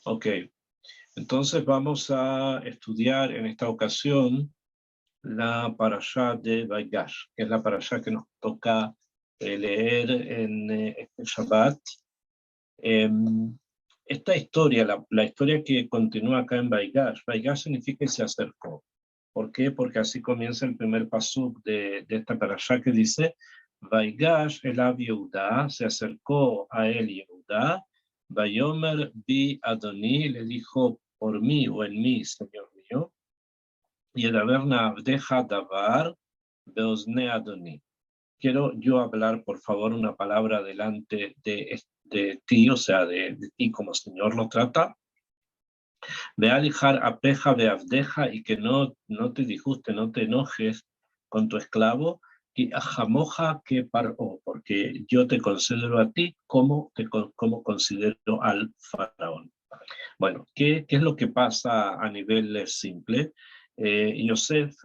Ok, entonces vamos a estudiar en esta ocasión la parashá de Vaigash, que es la parashá que nos toca leer en este Shabbat. Esta historia, la historia que continúa acá en Vaigash, Vaigash significa que se acercó. ¿Por qué? Porque así comienza el primer pasuk de esta parashá que dice, Vaigash elav Yehudá, se acercó a él Yehudá, Vayomer bi Adoni, le dijo por mí o en mí, Señor mío, y el Averna Abdeja Davar, Beosne Adoni. Quiero yo hablar, por favor, una palabra delante de ti, o sea, de ti como Señor lo trata. Ve a lijar apeja ve abdeja, y que no te disguste, no te enojes con tu esclavo, y ajamoja que paró, porque yo te considero a ti como considero al faraón. Bueno, ¿qué es lo que pasa a nivel simple? Yosef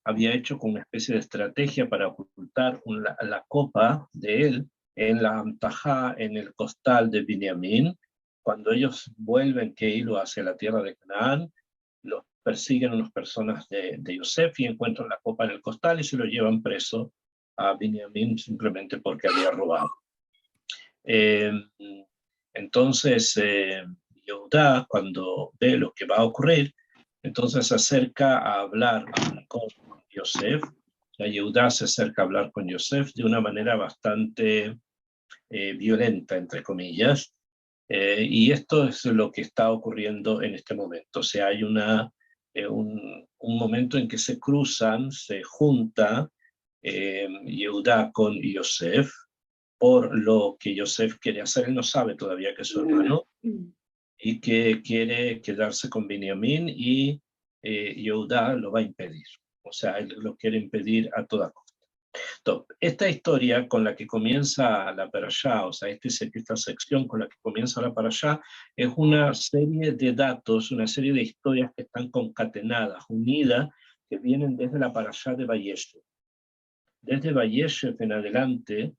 había hecho con una especie de estrategia para ocultar la copa de él en la amtajá, en el costal de Binyamin. Cuando ellos vuelven Keilo hacia la tierra de Canaán, los persiguen unas personas de Yosef y encuentran la copa en el costal y se lo llevan preso a Binyamin simplemente porque había robado. Entonces, Yehudá, cuando ve lo que va a ocurrir, entonces se acerca a hablar con Yosef. Yehudá se acerca a hablar con Yosef de una manera bastante violenta, entre comillas, y esto es lo que está ocurriendo en este momento. O sea, hay un momento en que se cruzan, se junta Yehudá con Yosef, por lo que Yosef quiere hacer. Él no sabe todavía que es su hermano y que quiere quedarse con Binyamin, y Yehudá lo va a impedir. O sea, él lo quiere impedir a toda costa. Entonces, esta historia con la que comienza la parashá, o sea, esta sección con la que comienza la parashá, es una serie de datos, una serie de historias que están concatenadas, unidas, que vienen desde la parashá de Vayeshev. Desde Vayeshev en adelante,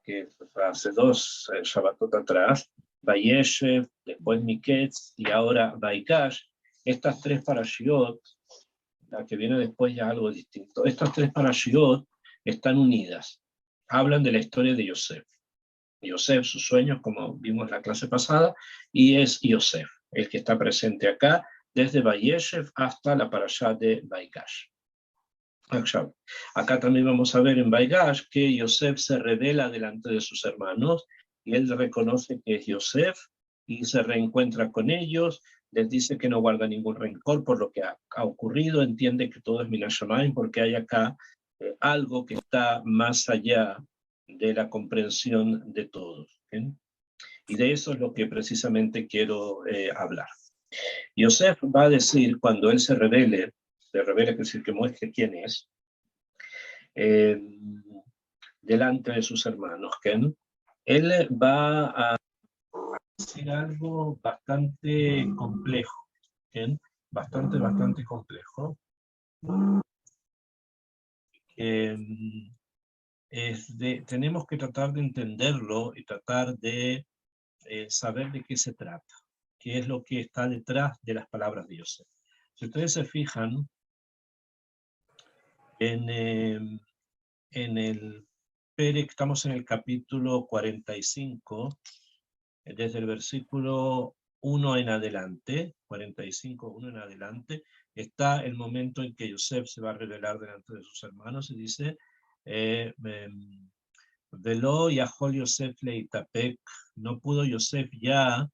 que hace dos Shabbatot atrás, Vayeshev, después Miketz y ahora Vaigash, estas tres parashiot, la que viene después ya algo distinto, estas tres parashiot están unidas, hablan de la historia de Yosef. Yosef, sus sueños, como vimos en la clase pasada, y es Yosef, el que está presente acá, desde Vayeshev hasta la parashá de Vaigash. Acá también vamos a ver en Vaigash que Yosef se revela delante de sus hermanos y él reconoce que es Yosef y se reencuentra con ellos, les dice que no guarda ningún rencor por lo que ha ocurrido, entiende que todo es Minashamayim porque hay acá algo que está más allá de la comprensión de todos. ¿Okay? Y de eso es lo que precisamente quiero hablar. Yosef va a decir, cuando él se revele, es decir, que muestre quién es, delante de sus hermanos, ¿okay? Él va a decir algo bastante complejo, ¿okay? Bastante complejo. Tenemos que tratar de entenderlo y tratar de saber de qué se trata, qué es lo que está detrás de las palabras de Yosef. Si ustedes se fijan en el Perek, estamos en el capítulo 45, desde el versículo 1 en adelante, 45, 1 en adelante, está el momento en que Yosef se va a revelar delante de sus hermanos y dice, Velo Yahol Yosef leitapek, no pudo Yosef ya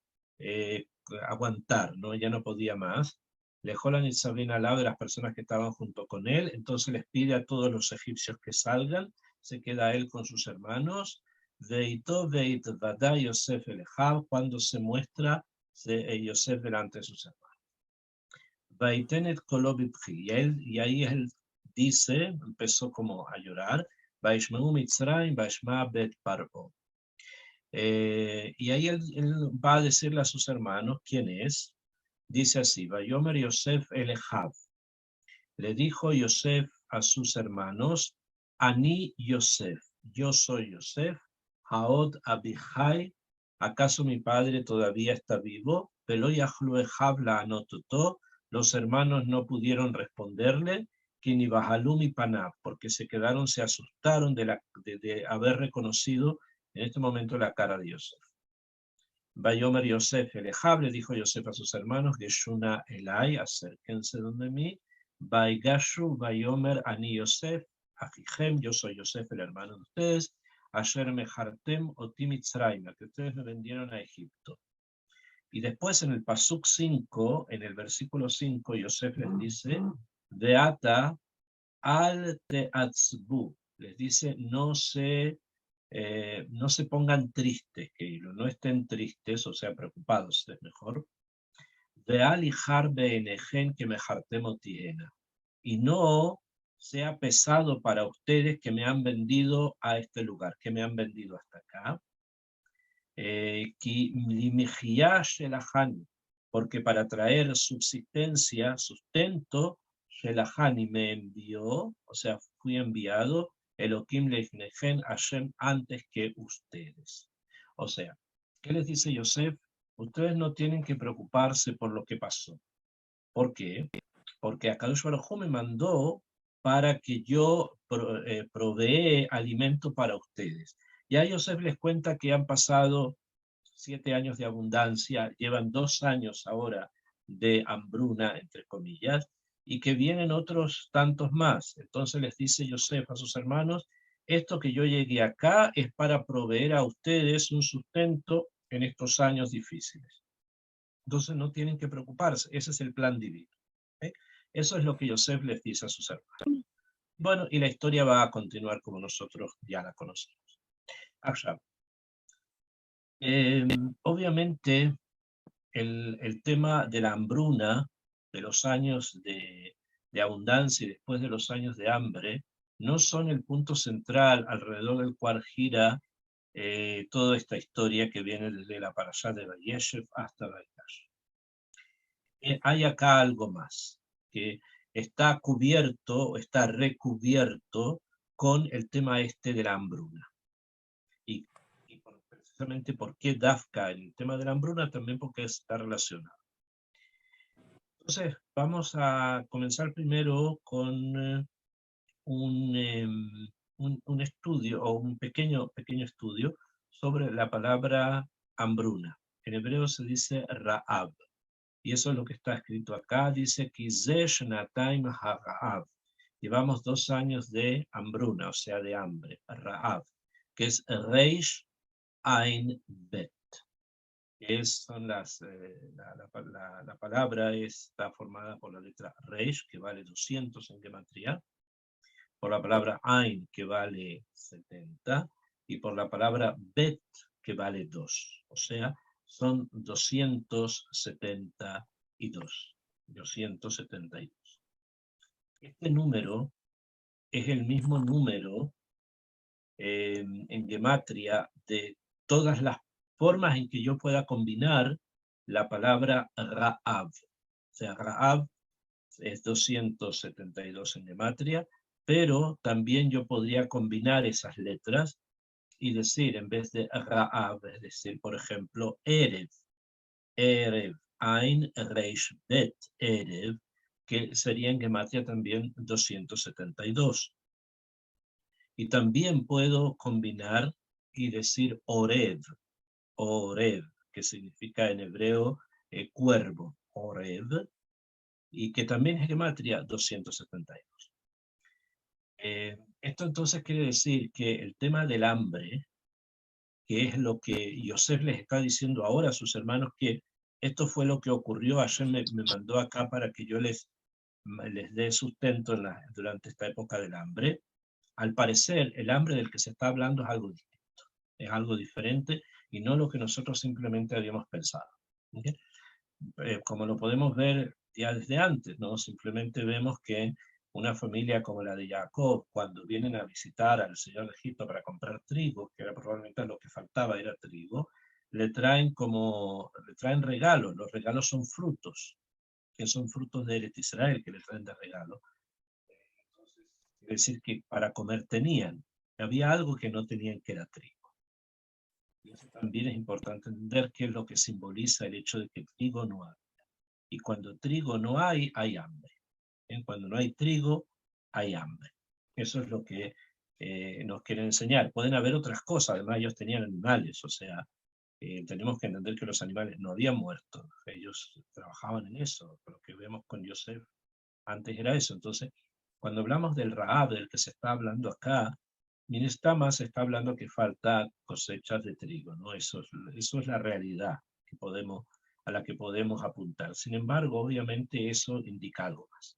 aguantar, ¿no? Ya no podía más. Lejolan y Sabrina al lado de las personas que estaban junto con él, entonces les pide a todos los egipcios que salgan, se queda él con sus hermanos. Veito veit vada Yosef elejab, cuando se muestra Yosef delante de sus hermanos. Vaitenet kolobitchi, y ahí él dice, empezó como a llorar, Vaishmeu Mitzrayim, Vaishma Bet Paro. Y ahí él va a decirle a sus hermanos quién es. Dice así, Vayomer Yosef el Ejav. Le dijo Yosef a sus hermanos, Ani Yosef, yo soy Yosef, Haod Abihai, ¿acaso mi padre todavía está vivo? Velo Yahlu Ejav la anototó, los hermanos no pudieron responderle, Kini Bahalum y Panab, porque se asustaron de haber reconocido en este momento la cara de Yosef. Vayomer Yosef el Ejav, le dijo Yosef a sus hermanos, Geshuna Elai, acérquense donde mí, Vaigashu, Vayomer Ani Yosef, Ajijem, yo soy Yosef, el hermano de ustedes, Asher Mehartem Otimitzraima, que ustedes me vendieron a Egipto. Y después en el Pasuk 5, en el versículo 5, Yosef les dice, Deata al teatzbu, les dice, no se pongan tristes, que no estén tristes, o sea, preocupados, es mejor. Y no sea pesado para ustedes que me han vendido a este lugar, que me han vendido hasta acá. Porque para traer subsistencia, sustento, Shelahani me envió, o sea, fui enviado, Elohim Leifnegen Hashem antes que ustedes. O sea, ¿qué les dice Yosef? Ustedes no tienen que preocuparse por lo que pasó. ¿Por qué? Porque Akadosh Baruj Hu me mandó para que yo provee alimento para ustedes. Ya Yosef les cuenta que han pasado 7 años de abundancia, llevan 2 años ahora de hambruna, entre comillas, y que vienen otros tantos más. Entonces les dice Yosef a sus hermanos, esto que yo llegué acá es para proveer a ustedes un sustento en estos años difíciles. Entonces no tienen que preocuparse, ese es el plan divino. ¿Eh? Eso es lo que Yosef les dice a sus hermanos. Bueno, y la historia va a continuar como nosotros ya la conocemos. Ahora, obviamente el tema de la hambruna, de los años de abundancia y después de los años de hambre, no son el punto central alrededor del cual gira toda esta historia que viene desde la parashá de Vayeshev hasta Vaikash. Hay acá algo más, que está cubierto, está recubierto con el tema este de la hambruna. Y precisamente por qué Dafka, el tema de la hambruna, también porque está relacionado. Entonces, vamos a comenzar primero con un estudio, o un pequeño estudio, sobre la palabra hambruna. En hebreo se dice Ra'ab. Y eso es lo que está escrito acá. Dice, Kizesh Nataim Ha'ab. Llevamos 2 años de hambruna, o sea, de hambre, Ra'ab, que es Reish Ain Bet. Son la palabra está formada por la letra Reish, que vale 200 en gematría, por la palabra Ain, que vale 70, y por la palabra Bet, que vale 2. O sea, son 272. 272. Este número es el mismo número en gematria de todas las formas en que yo pueda combinar la palabra Ra'ab. O sea, Ra'ab es 272 en gematria, pero también yo podría combinar esas letras y decir, en vez de Ra'ab, es decir, por ejemplo, Erev, Ein, Reish, Bet, Erev, que sería en gematria también 272. Y también puedo combinar y decir Orev, que significa en hebreo cuervo, Orev, y que también es gematria 272. Esto entonces quiere decir que el tema del hambre, que es lo que Yosef les está diciendo ahora a sus hermanos, que esto fue lo que ocurrió, ayer me mandó acá para que yo les dé sustento durante esta época del hambre. Al parecer, el hambre del que se está hablando es algo distinto, es algo diferente y no lo que nosotros simplemente habíamos pensado. Como lo podemos ver ya desde antes, ¿no? Simplemente vemos que una familia como la de Jacob, cuando vienen a visitar al señor de Egipto para comprar trigo, que era probablemente lo que faltaba era trigo, le traen regalos. Los regalos son frutos, que son frutos de Eretz Israel, que le traen de regalo. Entonces, quiere decir que para comer tenían. Había algo que no tenían, que era trigo. Y eso también es importante entender qué es lo que simboliza el hecho de que trigo no hay. Y cuando trigo no hay, hay hambre. Cuando no hay trigo, hay hambre. Eso es lo que nos quieren enseñar. Pueden haber otras cosas, además ellos tenían animales, o sea, tenemos que entender que los animales no habían muerto, ellos trabajaban en eso, lo que vemos con Yosef antes era eso. Entonces, cuando hablamos del Rahab, del que se está hablando acá, Minestama se está hablando que falta cosechas de trigo, ¿no? Eso es la realidad a la que podemos apuntar. Sin embargo, obviamente eso indica algo más.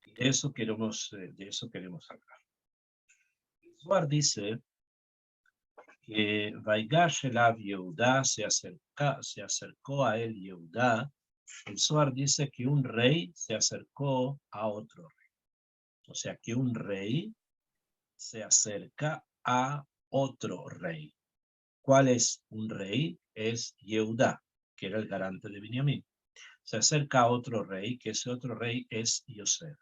Y de eso queremos hablar. El Zohar dice que Vaigash Elav Yehudá se acercó a él Yehudá. El Zohar dice que un rey se acercó a otro rey. O sea, que un rey se acerca a otro rey. ¿Cuál es un rey? Es Yehudá, que era el garante de Binyamin. Se acerca a otro rey, que ese otro rey es Yosef.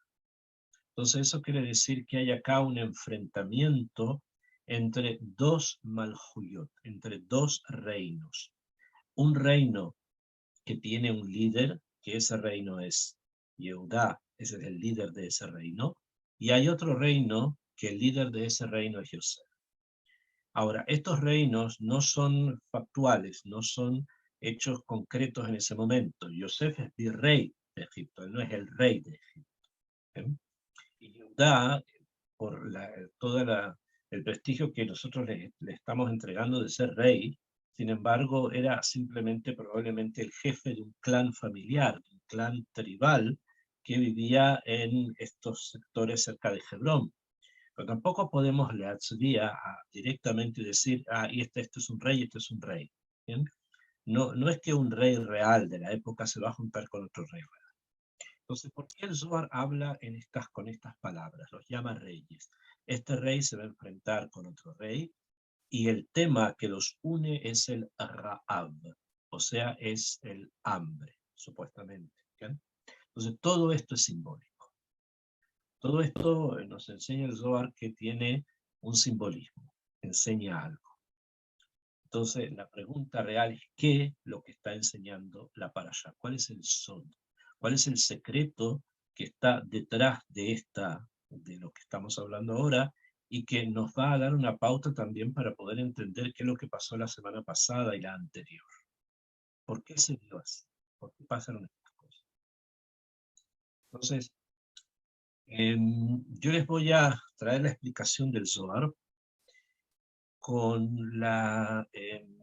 Entonces eso quiere decir que hay acá un enfrentamiento entre dos Malhuyot, entre dos reinos. Un reino que tiene un líder, que ese reino es Yehudá, ese es el líder de ese reino, y hay otro reino que el líder de ese reino es Yosef. Ahora, estos reinos no son factuales, no son hechos concretos en ese momento. Yosef es virrey de Egipto, él no es el rey de Egipto. ¿Eh? Y Yehudá, por el prestigio que nosotros le estamos entregando de ser rey, sin embargo, era simplemente probablemente el jefe de un clan familiar, de un clan tribal que vivía en estos sectores cerca de Hebrón. Pero tampoco podemos leer directamente decir, y este es un rey, este es un rey. ¿Bien? No, no es que un rey real de la época se va a juntar con otro rey real. Entonces, ¿por qué el Zohar habla con estas palabras? Los llama reyes. Este rey se va a enfrentar con otro rey y el tema que los une es el Ra'ab, o sea, es el hambre, supuestamente. ¿Bien? Entonces, todo esto es simbólico. Todo esto nos enseña el Zohar que tiene un simbolismo, enseña algo. Entonces, la pregunta real es ¿qué lo que está enseñando la parashá? ¿Cuál es el son? ¿Cuál es el secreto que está detrás de lo que estamos hablando ahora y que nos va a dar una pauta también para poder entender qué es lo que pasó la semana pasada y la anterior? ¿Por qué se dio así? ¿Por qué pasaron estas cosas? Entonces, yo les voy a traer la explicación del Zohar con la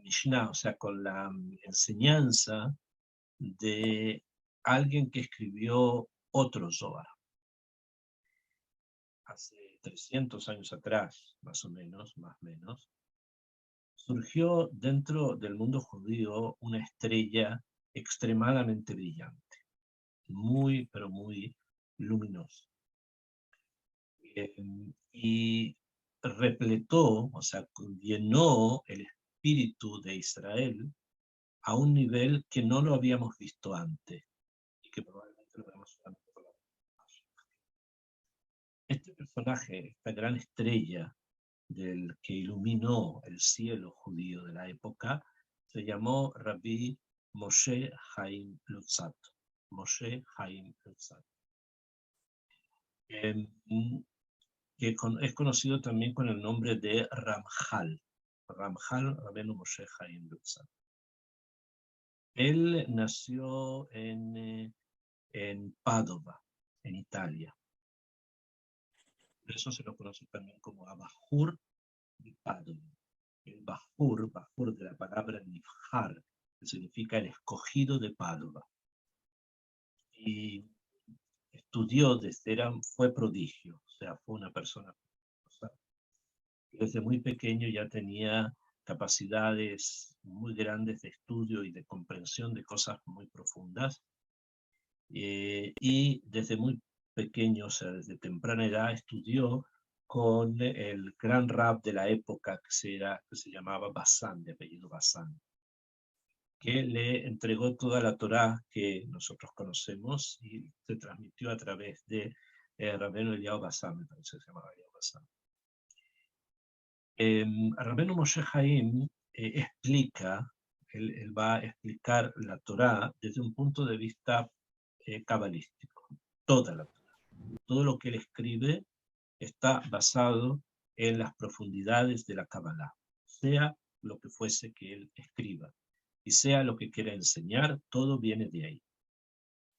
Mishnah, o sea, con la enseñanza de alguien que escribió otro Zohar. Hace 300 años atrás, más o menos, surgió dentro del mundo judío una estrella extremadamente brillante, muy, pero muy luminosa. Y repletó, o sea, llenó el espíritu de Israel a un nivel que no lo habíamos visto antes y que probablemente lo veamos solamente por la primera. Este personaje, esta gran estrella del que iluminó el cielo judío de la época, se llamó Rabbi Moshe Chaim Luzzatto. Moshe Chaim Luzzatto. Que es conocido también con el nombre de Ramjal. Ramjal Rabbeinu Moshe Chaim Luzzatto. Él nació en Padova, en Italia. Por eso se lo conoce también como Abajur de Padova. El Bajur de la palabra Nifjar, que significa el escogido de Padova. Y estudió fue prodigio, o sea, fue una persona. Desde muy pequeño ya tenía capacidades muy grandes de estudio y de comprensión de cosas muy profundas. Y desde muy pequeño, o sea, desde temprana edad, estudió con el gran rab de la época que se llamaba Basán, de apellido Basán, que le entregó toda la Torá que nosotros conocemos y se transmitió a través de Rabbeinu Eliyahu Basán, me parece que se llamaba Eliyahu Basán. Rabbeinu Moshe Haim explica, él va a explicar la Torá desde un punto de vista cabalístico, toda la Torá. Todo lo que él escribe está basado en las profundidades de la Kabbalah, sea lo que fuese que él escriba, y sea lo que quiera enseñar, todo viene de ahí.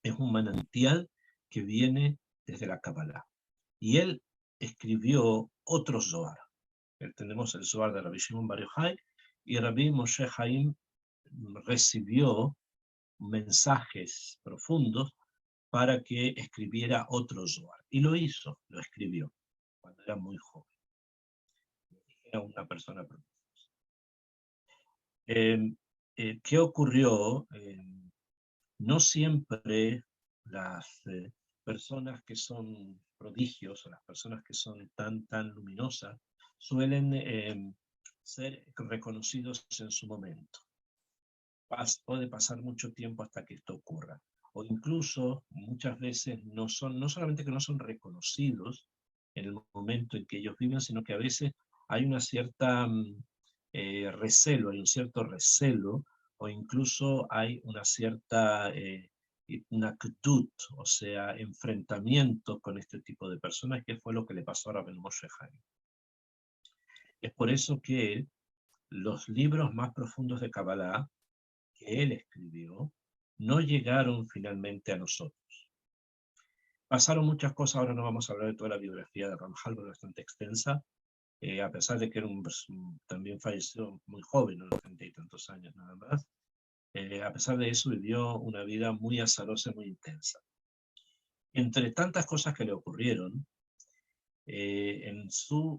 Es un manantial que viene desde la Kabbalah. Y él escribió otro Zohar. Tenemos el Zohar de Rabbi Shimon Bar Yochai, y Rabbi Moshe Haim recibió mensajes profundos para que escribiera otro Zohar. Y lo hizo, lo escribió, cuando era muy joven. Era una persona prodigiosa. ¿Qué ocurrió? No siempre las personas que son prodigios o las personas que son tan luminosas suelen ser reconocidos en su momento. Puede pasar mucho tiempo hasta que esto ocurra. O incluso muchas veces no solamente que no son reconocidos en el momento en que ellos viven, sino que a veces hay una cierta recelo, hay un cierto recelo, o incluso hay una cierta nakdut, o sea, enfrentamiento con este tipo de personas, que fue lo que le pasó a Rabbi Moshe Haim. Es por eso que los libros más profundos de Kabbalah que él escribió no llegaron finalmente a nosotros. Pasaron muchas cosas, ahora no vamos a hablar de toda la biografía de Ramjal, porque es bastante extensa, a pesar de que era también falleció muy joven, unos 30 y tantos años nada más. A pesar de eso vivió una vida muy azarosa y muy intensa. Entre tantas cosas que le ocurrieron,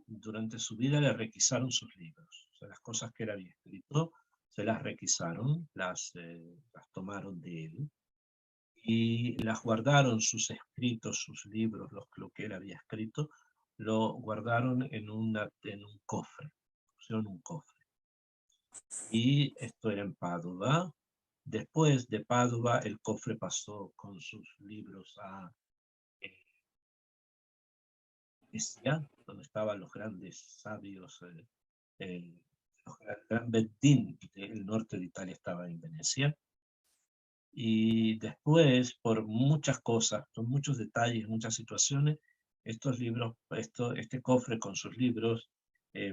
durante su vida le requisaron sus libros. O sea, las cosas que él había escrito se las requisaron, las tomaron de él y las guardaron, sus escritos, sus libros, lo que él había escrito, lo guardaron en un cofre, pusieron un cofre. Y esto era en Padua. Después de Padua, el cofre pasó con sus libros a Venecia, donde estaban los grandes sabios, el gran Bedín del norte de Italia estaba en Venecia. Y después, por muchas cosas, por muchos detalles, muchas situaciones, estos libros, este cofre con sus libros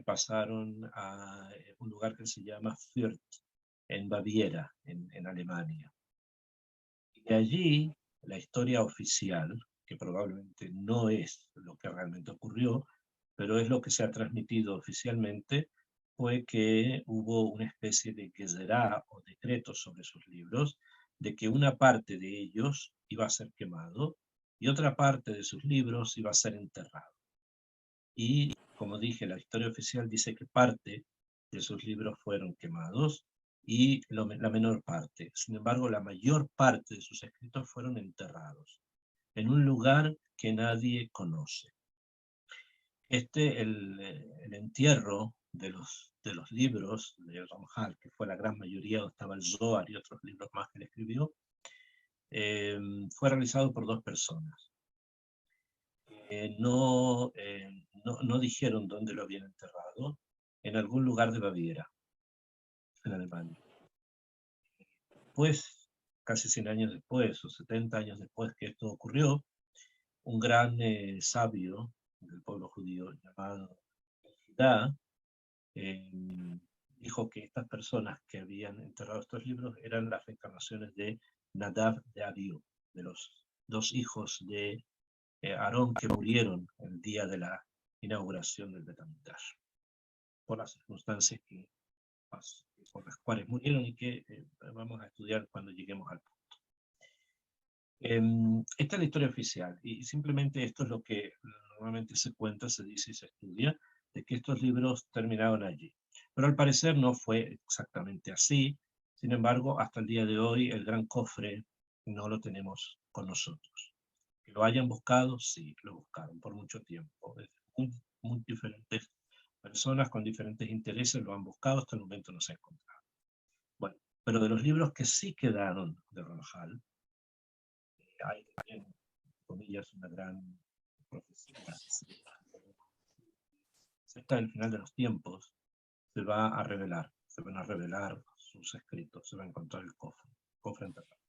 pasaron a un lugar que se llama Fürth, en Baviera, en Alemania. Y de allí, la historia oficial, que probablemente no es lo que realmente ocurrió, pero es lo que se ha transmitido oficialmente, fue que hubo una especie de gezerá o decreto sobre sus libros, de que una parte de ellos iba a ser quemado y otra parte de sus libros iba a ser enterrado. Y, como dije, la historia oficial dice que parte de sus libros fueron quemados y la menor parte. Sin embargo, la mayor parte de sus escritos fueron enterrados en un lugar que nadie conoce. El entierro de los libros de Ramjal, que fue la gran mayoría, estaba el Zohar y otros libros más que él escribió, fue realizado por dos personas. No dijeron dónde lo habían enterrado, en algún lugar de Baviera, en Alemania. Pues, casi 100 años después, o 70 años después que esto ocurrió, un gran sabio del pueblo judío llamado Judá, dijo que estas personas que habían enterrado estos libros eran las reencarnaciones de Nadav de Abiú, de los dos hijos de Aarón que murieron el día de la inauguración del Beit HaMikdash, por las circunstancias por las cuales murieron y que vamos a estudiar cuando lleguemos al punto. Esta es la historia oficial y simplemente esto es lo que normalmente se cuenta, se dice y se estudia, de que estos libros terminaron allí. Pero al parecer no fue exactamente así. Sin embargo, hasta el día de hoy el gran cofre no lo tenemos con nosotros. ¿Que lo hayan buscado? Sí, lo buscaron por mucho tiempo. Muy diferentes personas con diferentes intereses lo han buscado, hasta el momento no se ha encontrado. Bueno, pero de los libros que sí quedaron de Ramjal, hay también, comillas, una gran profecía. Cerca del final de los tiempos se va a revelar, se van a revelar sus escritos, se va a encontrar el cofre enterrado.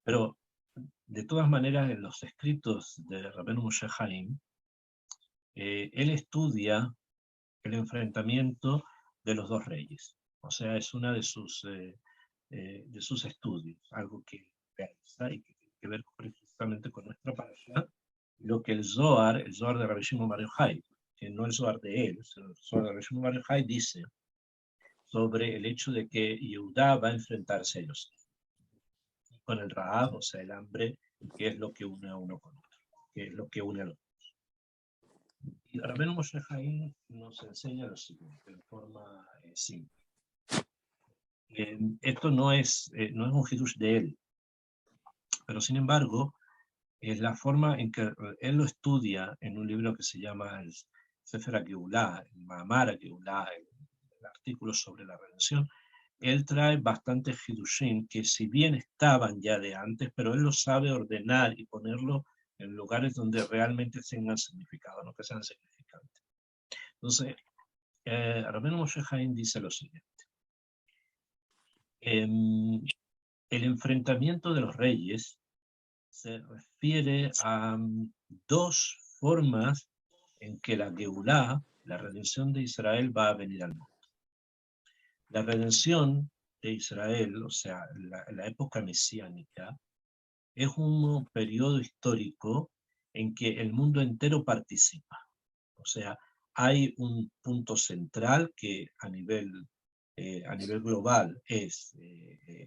Pero, de todas maneras, en los escritos de Rabbeinu Moshe Haim, él estudia el enfrentamiento de los dos reyes. O sea, es una de sus estudios, algo que realiza y que tiene que ver precisamente con nuestra parasha, lo que el Zohar de Rabbi Shimon Bar Yochai, que no el Zohar de él, sino el Zohar de Rabbi Shimon Bar Yochai, dice sobre el hecho de que Yehudá va a enfrentarse a ellos con el Rahab, o sea, el hambre, que es lo que une a uno con otro, que es lo que une a los dos. Y Rabbeinu Moshe Haim nos enseña lo siguiente, de forma simple. Esto no es un hidush de él, pero sin embargo, es la forma en que él lo estudia en un libro que se llama el Sefer HaGeulah, el Ma'amar HaGeulah, el artículo sobre la redención. Él trae bastantes hidushim que si bien estaban ya de antes, pero él lo sabe ordenar y ponerlo en lugares donde realmente tengan significado, no que sean significantes. Entonces, Rabbeinu Moshe Haim dice lo siguiente. El enfrentamiento de los reyes se refiere a dos formas en que la Geulah, la redención de Israel, va a venir al mundo. La redención de Israel, o sea, la época mesiánica, es un periodo histórico en que el mundo entero participa. O sea, hay un punto central que a nivel global es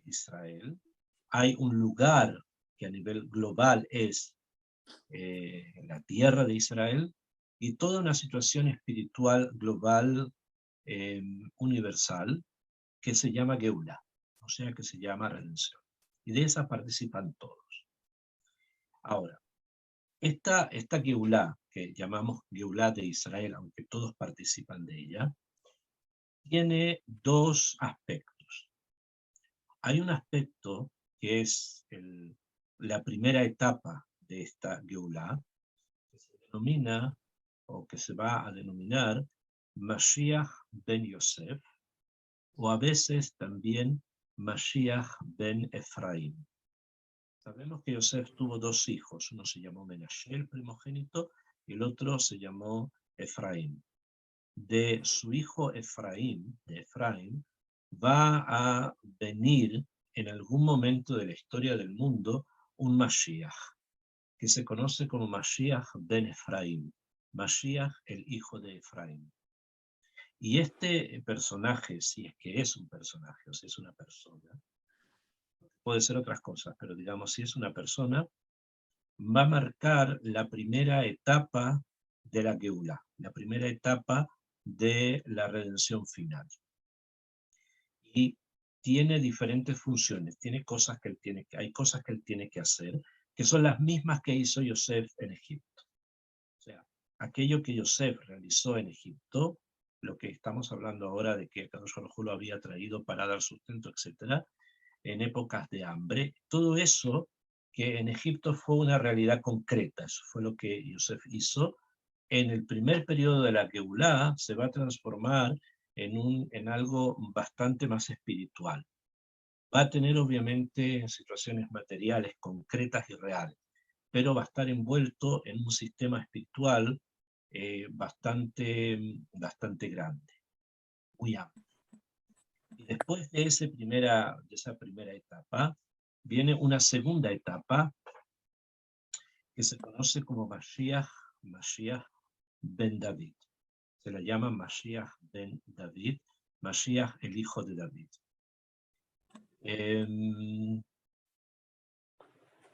Israel. Hay un lugar que a nivel global es la tierra de Israel, y toda una situación espiritual global universal que se llama Geulah, o sea, que se llama redención. Y de esa participan todos. Ahora, esta Geulah, que llamamos Geulah de Israel, aunque todos participan de ella, tiene dos aspectos. Hay un aspecto que es la primera etapa de esta Geulah, que se denomina, o que se va a denominar, Mashiach ben Yosef, o a veces también Mashiach ben Efraim. Sabemos que Yosef tuvo dos hijos, uno se llamó Menashe, el primogénito, y el otro se llamó Efraim. De su hijo Efraim, va a venir en algún momento de la historia del mundo un Mashiach, que se conoce como Mashiach ben Efraim, Mashiach, el hijo de Efraim. Y este personaje, si es que es un personaje, o si es una persona, puede ser otras cosas, pero digamos, si es una persona, va a marcar la primera etapa de la Geulah, la primera etapa de la redención final. Y tiene diferentes funciones, hay cosas que él tiene que hacer, que son las mismas que hizo Yosef en Egipto. O sea, aquello que Yosef realizó en Egipto, lo que estamos hablando ahora de que Kadosh Baruj Hu lo había traído para dar sustento, etc., en épocas de hambre, todo eso que en Egipto fue una realidad concreta, eso fue lo que Yosef hizo, en el primer periodo de la Geulah se va a transformar en algo bastante más espiritual. Va a tener obviamente situaciones materiales concretas y reales, pero va a estar envuelto en un sistema espiritual bastante grande, muy amplio. Y después de esa primera etapa, viene una segunda etapa que se conoce como Mashiach ben David. Se la llama Mashiach ben David, Mashiach el hijo de David.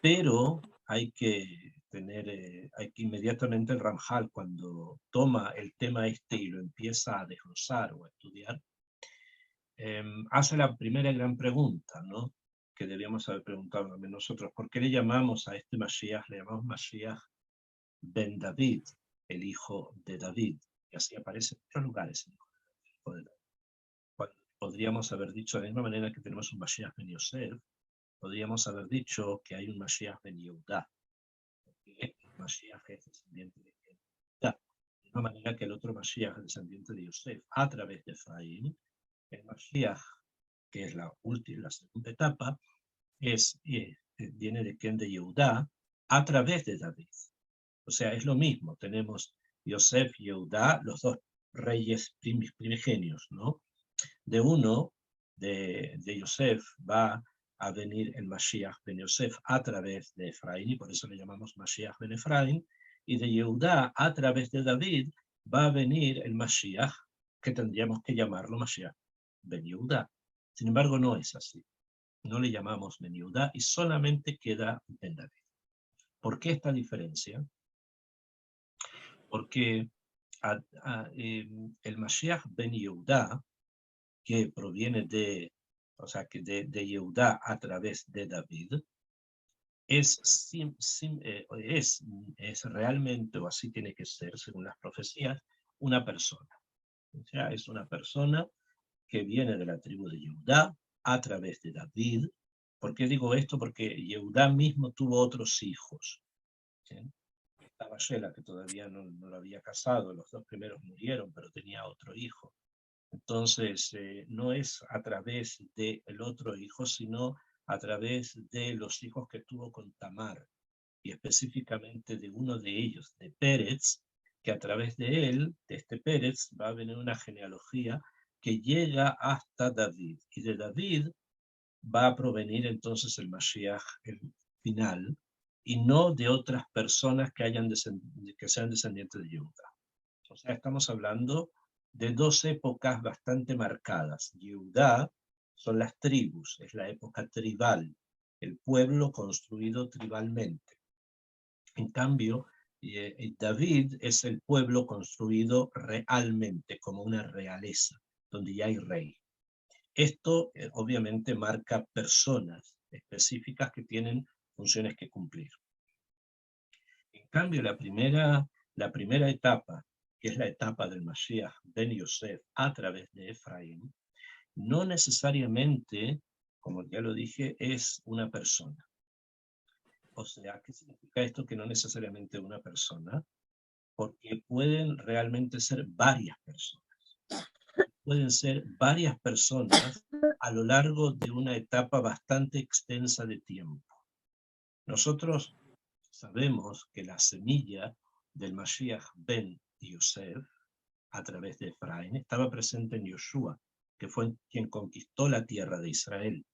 Pero hay que inmediatamente el Ramjal, cuando toma el tema este y lo empieza a desglosar o a estudiar, hace la primera gran pregunta, ¿no? que deberíamos haber preguntado también nosotros. ¿Por qué le llamamos a este Mashiach, le llamamos Mashiach ben David, el hijo de David? Y así aparece en otros lugares el hijo de David. Podríamos haber dicho de la misma manera que tenemos un Mashiach ben Yosef, podríamos haber dicho que hay un Mashiach ben Yehudá, porque el Mashiach es descendiente de Yehudá. De la misma manera que el otro Mashiach es descendiente de Yosef a través de Efraín, el Mashiach, que es la segunda etapa, viene de Ken de Yehudá a través de David. O sea, es lo mismo. Tenemos Yosef y Yehudá, los dos reyes primigenios, ¿no? De uno, de Yosef, va a venir el Mashiach ben Yosef a través de Efraín, y por eso le llamamos Mashiach ben Efraín, y de Yehudá a través de David va a venir el Mashiach, que tendríamos que llamarlo Mashiach ben Yehudá. Sin embargo, no es así. No le llamamos ben Yehudá y solamente queda ben David. ¿Por qué esta diferencia? Porque el Mashiach ben Yehudá, que proviene o sea, que de Yehudá a través de David, es realmente, o así tiene que ser, según las profecías, una persona. O sea, es una persona que viene de la tribu de Yehudá a través de David. ¿Por qué digo esto? Porque Yehudá mismo tuvo otros hijos. ¿Sí? Estaba Shela, que todavía no lo había casado, los dos primeros murieron, pero tenía otro hijo. Entonces, no es a través del otro hijo, sino a través de los hijos que tuvo con Tamar, y específicamente de uno de ellos, de Pérez, que a través de él, de este Pérez, va a venir una genealogía que llega hasta David, y de David va a provenir entonces el Mashiach, el final, y no de otras personas que sean descendientes de Yehudá. O sea, estamos hablando de dos épocas bastante marcadas. Yehudá son las tribus, es la época tribal, el pueblo construido tribalmente. En cambio, David es el pueblo construido realmente, como una realeza, donde ya hay rey. Esto obviamente marca personas específicas que tienen funciones que cumplir. En cambio, la primera etapa, que es la etapa del Mashiach ben Yosef a través de Efraín, no necesariamente, como ya lo dije, es una persona. O sea, ¿qué significa esto? Que no necesariamente una persona, porque pueden realmente ser varias personas. Pueden ser varias personas a lo largo de una etapa bastante extensa de tiempo. Nosotros sabemos que la semilla del Mashiach ben Yosef, a través de Efraín, estaba presente en Yoshua, que fue quien conquistó la tierra de Israel.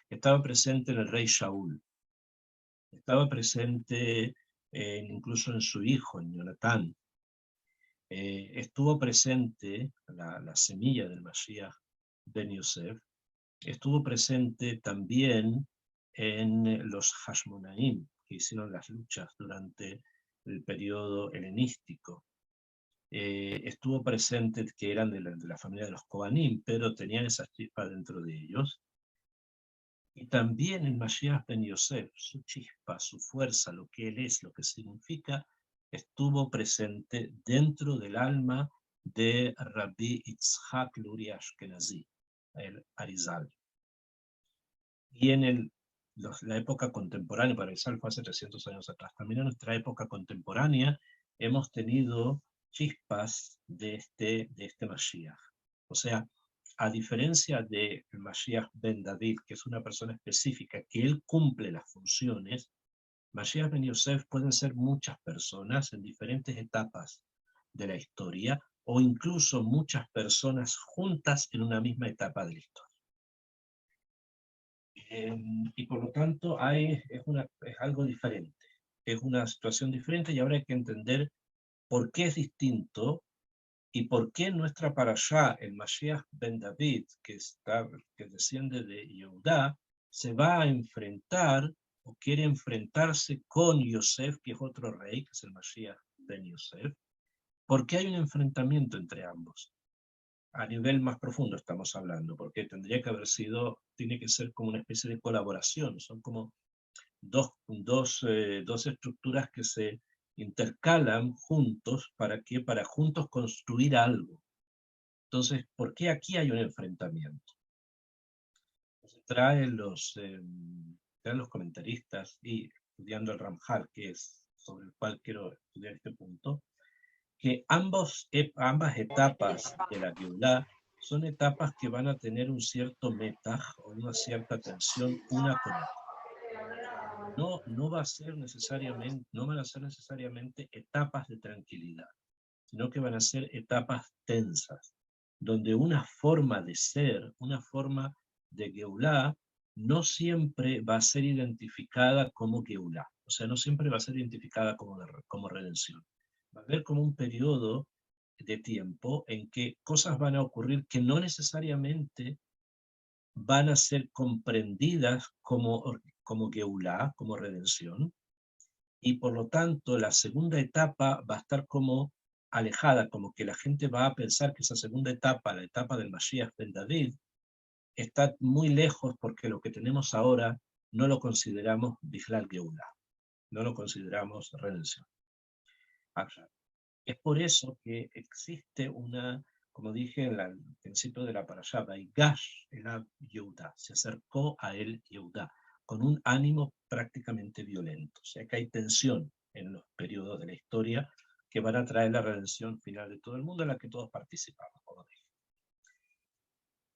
Estaba presente en el rey Shaul. Estaba presente incluso en su hijo, en Jonatán. Estuvo presente la semilla del Mashiach ben Yosef. Estuvo presente también en los Hashmonaim, que hicieron las luchas durante el periodo helenístico. Estuvo presente, que eran de la familia de los Kohanim, pero tenían esas chispas dentro de ellos. Y también el Mashiach ben Yosef, su chispa, su fuerza, lo que él es, lo que significa, estuvo presente dentro del alma de Rabbi Yitzhak Luria Ashkenazi, el Arizal. Y en la época contemporánea, para Arizal fue hace 300 años atrás, también en nuestra época contemporánea hemos tenido chispas de este Mashiach. O sea, a diferencia del Mashiach ben David, que es una persona específica, que él cumple las funciones, Mashiach ben Yosef pueden ser muchas personas en diferentes etapas de la historia, o incluso muchas personas juntas en una misma etapa de la historia. Y por lo tanto es algo diferente, es una situación diferente, y ahora hay que entender por qué es distinto y por qué nuestra parashá, el Mashiach ben David, que desciende de Yehudá, se va a enfrentar o quiere enfrentarse con Yosef, que es otro rey, que es el Mashiach ben Yosef. ¿Por qué hay un enfrentamiento entre ambos? a nivel más profundo estamos hablando, porque tendría que haber sido, tiene que ser como una especie de colaboración, son como dos estructuras que se intercalan juntos para juntos construir algo. Entonces, ¿por qué aquí hay un enfrentamiento? Traen los comentaristas y estudiando el Ramjal, que es sobre el cual quiero estudiar este punto, que ambas etapas de la Geulah son etapas que van a tener un cierto metaj o una cierta tensión una con otra. No van a ser necesariamente etapas de tranquilidad, sino que van a ser etapas tensas, donde una forma de ser, una forma de Geulah, no siempre va a ser identificada como Geulah, o sea, no siempre va a ser identificada como redención. Va a haber como un periodo de tiempo en que cosas van a ocurrir que no necesariamente van a ser comprendidas como Geulah, como redención, y por lo tanto la segunda etapa va a estar como alejada, como que la gente va a pensar que esa segunda etapa, la etapa del Mashiach ben David, está muy lejos porque lo que tenemos ahora no lo consideramos Bichlal Geulah, no lo consideramos redención. Es por eso que existe una, como dije al principio de la parashá, Vaigash elav Yehuda, se acercó a él Yehuda, con un ánimo prácticamente violento. O sea que hay tensión en los periodos de la historia que van a traer la redención final de todo el mundo, en la que todos participamos, como dije.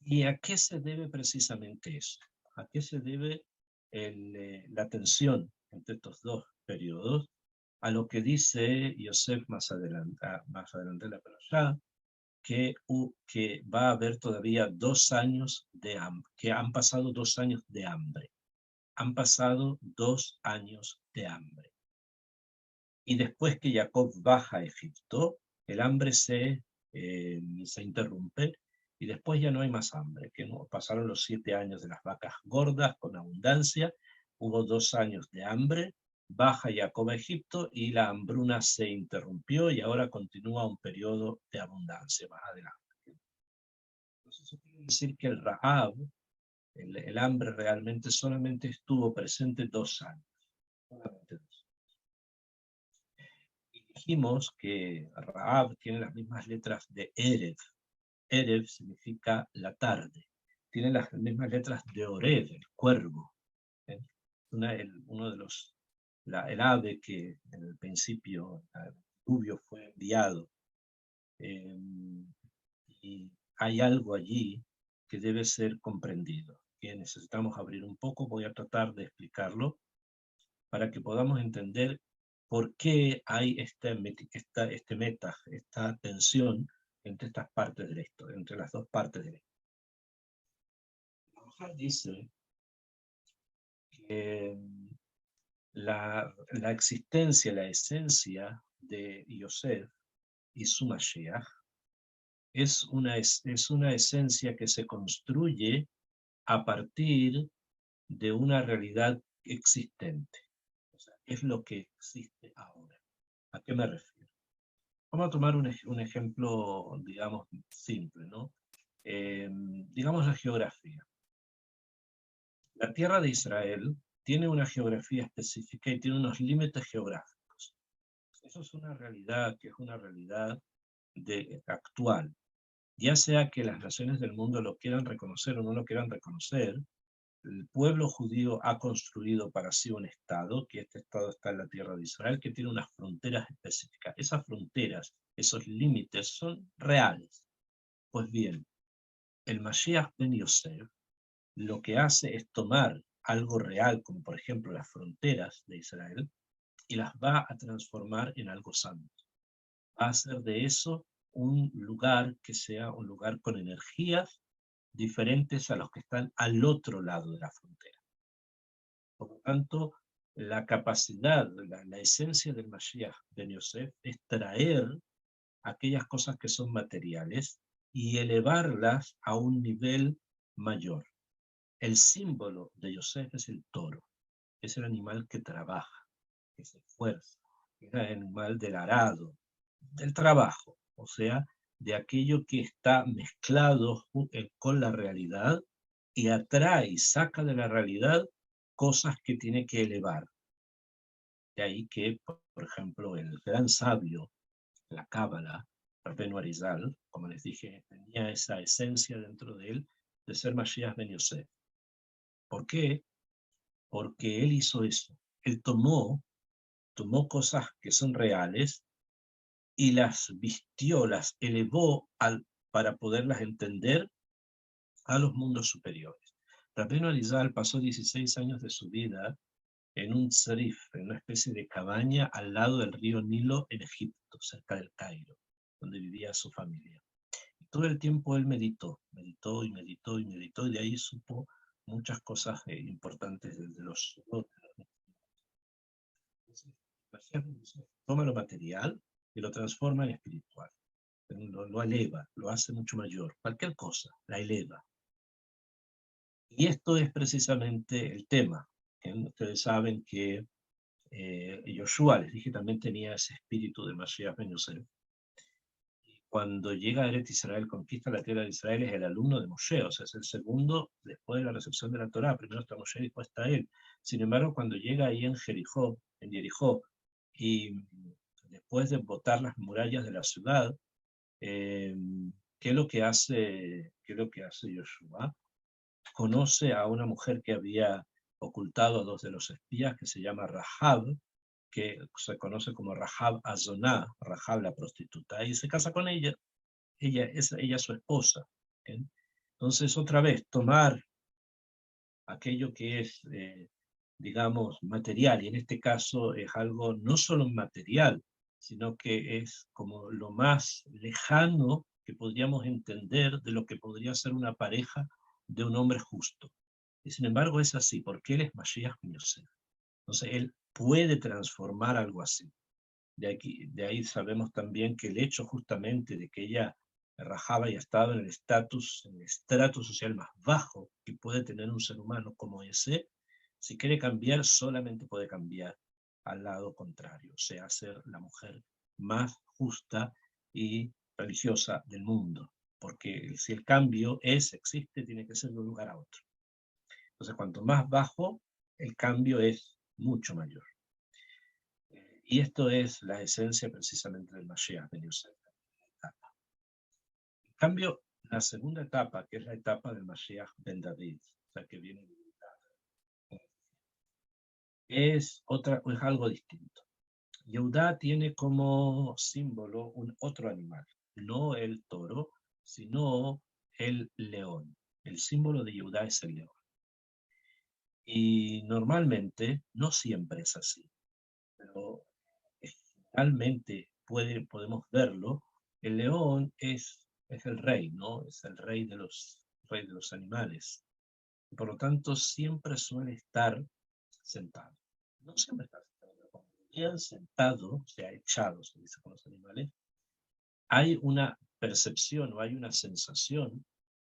¿Y a qué se debe precisamente eso? ¿A qué se debe la tensión entre estos dos periodos? A lo que dice Yosef más adelante en la parashá, que va a haber todavía 2 años de hambre, que han pasado 2 años de hambre. Han pasado 2 años de hambre. Y después que Jacob baja a Egipto, el hambre se interrumpe y después ya no hay más hambre, que no, pasaron los 7 años de las vacas gordas con abundancia, hubo 2 años de hambre, baja Jacob a Egipto y la hambruna se interrumpió y ahora continúa un periodo de abundancia más adelante. Entonces eso quiere decir que el Rahab, el hambre realmente solamente estuvo presente 2 años, solamente 2. Dijimos que Rahab tiene las mismas letras de Erev. Erev significa la tarde. Tiene las mismas letras de Oreb, el cuervo. ¿Eh? Uno de el ave que en el principio Rubio fue enviado. Y hay algo allí que debe ser comprendido, que necesitamos abrir un poco. Voy a tratar de explicarlo para que podamos entender por qué hay esta tensión entre estas partes de la historia, entre las dos partes de la historia. Dice que la existencia, la esencia de Yosef y su Mashiach es una esencia que se construye a partir de una realidad existente. O sea, es lo que existe ahora. ¿A qué me refiero? Vamos a tomar un ejemplo, digamos, simple, ¿no? Digamos la geografía. La tierra de Israel tiene una geografía específica y tiene unos límites geográficos. Eso es una realidad que es una realidad actual. Ya sea que las naciones del mundo lo quieran reconocer o no lo quieran reconocer, el pueblo judío ha construido para sí un Estado, que este Estado está en la tierra de Israel, que tiene unas fronteras específicas. Esas fronteras, esos límites son reales. Pues bien, el Mashiach ben Yosef lo que hace es tomar algo real, como por ejemplo las fronteras de Israel, y las va a transformar en algo santo. Va a hacer de eso un lugar que sea un lugar con energías diferentes a los que están al otro lado de la frontera. Por lo tanto, la capacidad, la esencia del Mashiach ben Yosef es traer aquellas cosas que son materiales y elevarlas a un nivel mayor. El símbolo de Yosef es el toro, es el animal que trabaja, que se esfuerza, es el animal del arado, del trabajo, o sea, de aquello que está mezclado con la realidad y atrae y saca de la realidad cosas que tiene que elevar. De ahí que, por ejemplo, el gran sabio, la Cábala, Rabbeinu Arizal, como les dije, tenía esa esencia dentro de él de ser Mashiach ben Yosef. ¿Por qué? Porque él hizo eso. Él tomó cosas que son reales y las vistió, las elevó para poderlas entender a los mundos superiores. Rabbeinu Arizal pasó 16 años de su vida en un tzarif, en una especie de cabaña al lado del río Nilo en Egipto, cerca del Cairo, donde vivía su familia. Y todo el tiempo él meditó, meditó y meditó y meditó, y de ahí supo muchas cosas importantes de los... Toma lo material y lo transforma en espiritual. Lo eleva, lo hace mucho mayor. Cualquier cosa, la eleva. Y esto es precisamente el tema. Ustedes saben que Yoshua, les dije, también tenía ese espíritu de Mashiach ben Yosef. Cuando llega a Eretz Israel, conquista la tierra de Israel, es el alumno de Moshe, o sea, es el segundo después de la recepción de la Torá. Primero está Moshe y después está él. Sin embargo, cuando llega ahí en Jericó, y después de botar las murallas de la ciudad, eh, ¿qué es lo que hace Yoshua? Conoce a una mujer que había ocultado a dos de los espías, que se llama Rahab, que se conoce como Rahab Azoná, Rahab la prostituta, y se casa con ella. Ella es su esposa. ¿Bien? Entonces, otra vez, tomar aquello que es, digamos, material, y en este caso es algo no solo material, sino que es como lo más lejano que podríamos entender de lo que podría ser una pareja de un hombre justo. Y sin embargo es así, porque él es Mashiach ben Yosef. Entonces él puede transformar algo así. De ahí sabemos también que el hecho justamente de que ella, Rahab, haya estado en el estrato social más bajo que puede tener un ser humano como ese, si quiere cambiar, solamente puede cambiar al lado contrario, o sea, ser la mujer más justa y religiosa del mundo. Porque si el cambio existe, tiene que ser de un lugar a otro. Entonces, cuanto más bajo, el cambio es mucho mayor. Y esto es la esencia precisamente del Mashiach ben Yosef. En cambio, la segunda etapa, que es la etapa del Mashiach ben David, o sea, que viene es algo distinto. Yehudá tiene como símbolo otro animal, no el toro, sino el león. El símbolo de Yehudá es el león. Y normalmente, no siempre es así, pero realmente podemos verlo. El león es el rey, ¿no? Es el rey de los animales. Por lo tanto, siempre suele estar sentado. No siempre está sentado, pero cuando bien sentado, o sea, echado, se dice con los animales, hay una percepción o hay una sensación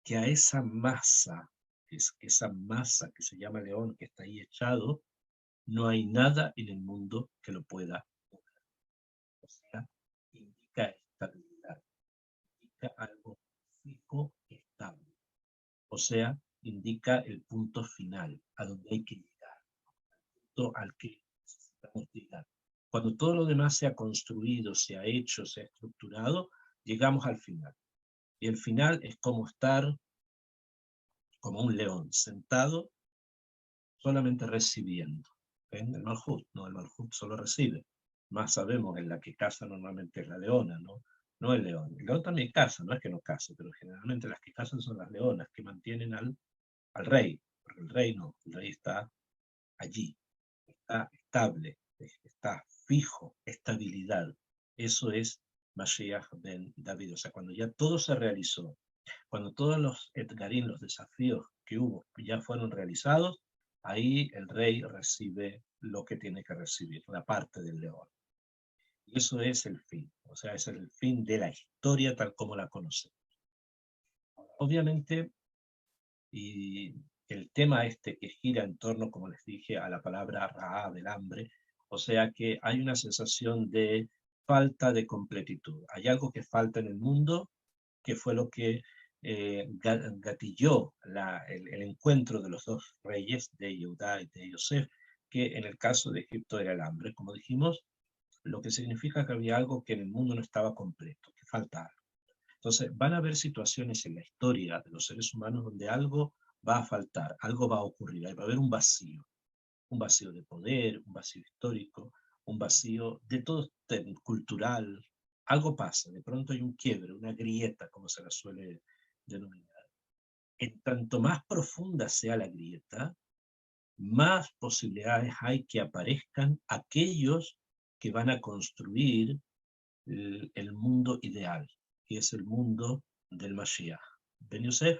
que a esa masa que se llama león, que está ahí echado, no hay nada en el mundo que lo pueda mover. O sea, indica estabilidad, indica algo fijo, estable. O sea, indica el punto final, a donde hay que llegar, el punto al que necesitamos llegar. Cuando todo lo demás se ha construido, se ha hecho, se ha estructurado, llegamos al final. Y el final es como estar como un león, sentado, solamente recibiendo. ¿Ven? El Malhut, no, el Malhut solo recibe. Más sabemos, en la que caza normalmente es la leona, ¿no? No el león. El león también caza, no es que no caza, pero generalmente las que cazan son las leonas, que mantienen al rey, porque el rey no, el rey está allí, está estable, está fijo, estabilidad. Eso es Mashiach ben David. O sea, cuando ya todo se realizó, cuando todos los etgarín, los desafíos que hubo, ya fueron realizados, ahí el rey recibe lo que tiene que recibir, la parte del león. Y eso es el fin, o sea, es el fin de la historia tal como la conocemos. Obviamente, y el tema este que gira en torno, como les dije, a la palabra Ra del hambre, o sea que hay una sensación de falta de completitud. Hay algo que falta en el mundo, que fue lo que gatilló el encuentro de los dos reyes, de Judá y de Yosef, que en el caso de Egipto era el hambre, como dijimos, lo que significa que había algo que en el mundo no estaba completo, que falta algo. Entonces, van a haber situaciones en la historia de los seres humanos donde algo va a faltar, algo va a ocurrir, va a haber un vacío de poder, un vacío histórico, un vacío de todo cultural. Algo pasa, de pronto hay un quiebre, una grieta, como se la suele denominar. En tanto más profunda sea la grieta, más posibilidades hay que aparezcan aquellos que van a construir el mundo ideal, que es el mundo del Mashiach, Ben Yosef